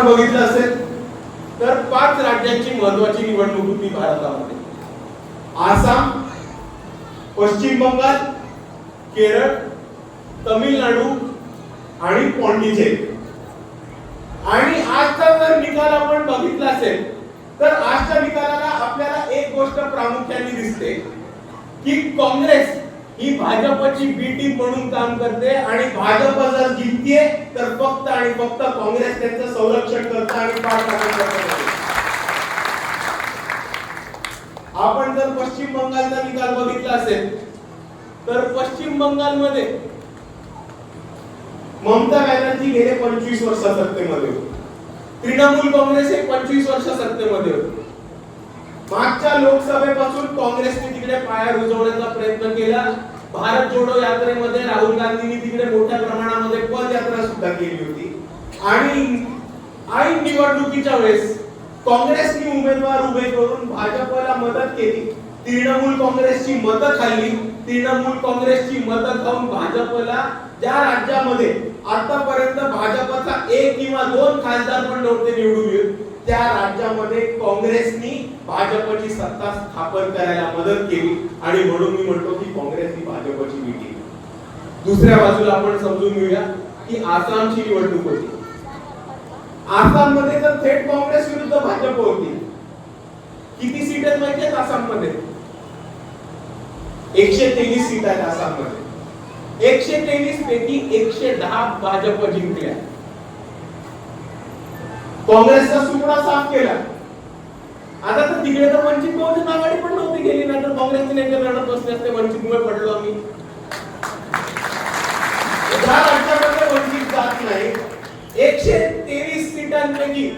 बघितलं असेल तर 5 राज्यांची महत्त्वाची निवडणूक होती भारतामध्ये. आसाम, पश्चिम बंगाल, केरळ, तमिळनाडू आणि पॉंडिचेरी. आणि आजचा जर निकाल आपण बघितला असेल तर आजच्या निकालाला आपल्याला एक गोष्ट प्रामुख्याने दिसते की काँग्रेस ही भाजपची बी टीम म्हणून काम करते आणि भाजप जर जिंकते तर फक्त आणि फक्त काँग्रेस त्यांचं संरक्षण करते आणि पाठलाग करते. आपण जर पश्चिम बंगालचा निकाल बघितला असेल तर पश्चिम बंगालमध्ये ममता बॅनर्जी गेले 25 वर्ष सत्तेमध्ये होते. तृणमूल काँग्रेस हे 25 वर्ष सत्तेमध्ये होते. मागच्या लोकसभेपासून काँग्रेसने तिकडे पाया रुजवण्याचा प्रयत्न केला. भारत जोडो यात्रेमध्ये राहुल गांधींनी तिकडे मोठ्या प्रमाणामध्ये पदयात्रा सुद्धा केली होती. आणि ऐन निवडणुकीच्या वेळेस काँग्रेसने उमेदवार उभे करून भाजपला मदत केली. तृणमूल काँग्रेसची मतं खाल्ली. तृणमूल काँग्रेसची मतं खाऊन भाजपला ज्या राज्यामध्ये आतापर्यंत भाजपचा 1 किंवा 2 खासदार पण नव्हते निवडून येत त्या राज्यामध्ये काँग्रेसनी भाजपची सत्ता स्थापन करायला मदत केली. आणि म्हणून मी म्हणतो की काँग्रेस ही भाजपची विटी. दुसऱ्या बाजूला आपण समजून घेऊया की आसामची निवडणूक होती. आसाम मध्ये तर थेट काँग्रेस विरुद्ध भाजप होती. किती सीट आहेत माहिती आहेत आसाम मध्ये? 123 सीट आहेत आसाम मध्ये. 123 पैकी 110 भाजप जिंकल्या. काँग्रेसचा सुपडा साफ केला. आता तर तिकडे तर वंचित बहुजन आघाडी पण नव्हती गेली, नाही तर काँग्रेसचे नेते लढत बसले असते. वंचितमुळे पडलो आम्ही. ज्या राज्यामध्ये वंचित जात नाही 123 सीटांपैकी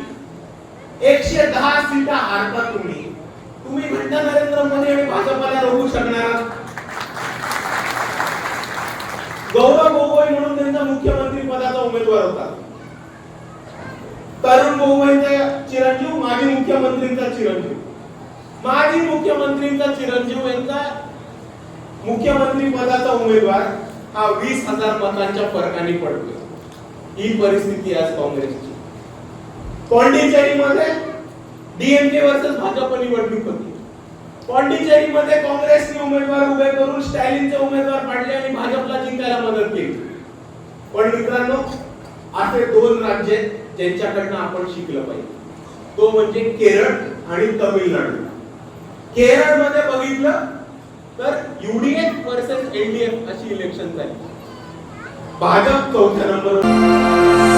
110 सीटा हारता तुम्ही. तुम्ही म्हणता नरेंद्र मोदी आणि भाजपला रोखू शकणार? गौरव गोगोई म्हणून त्यांचा मुख्यमंत्री पदाचा उमेदवार होता. तरुण गोगोईचा चिरंजीव, माजी मुख्यमंत्रीचा चिरंजीव. माजी मुख्यमंत्रीचा चिरंजीव यांचा मुख्यमंत्री पदाचा उमेदवार हा 20,000 मतांच्या फरकाने पडतो. ही परिस्थिती आज काँग्रेसची. पॉंडिचेरी मध्ये डीएमके वर्सेस भाजप निवडणूक होती. पॉंडिचेरी मध्ये काँग्रेसने उमेदवार उभे करून स्टॅलिनचे उमेदवार पाडले आणि भाजपला जिंकायला मदत केली. पण मित्रांनो, असे 2 राज्य ज्यांच्याकडनं आपण शिकलं पाहिजे, तो म्हणजे केरळ आणि तमिळनाडू. केरळ मध्ये बघितलं तर यूडीएफ वर्सेस एनडीएफ अशी इलेक्शन झाली. भाजप 4थ्या नंबरवर.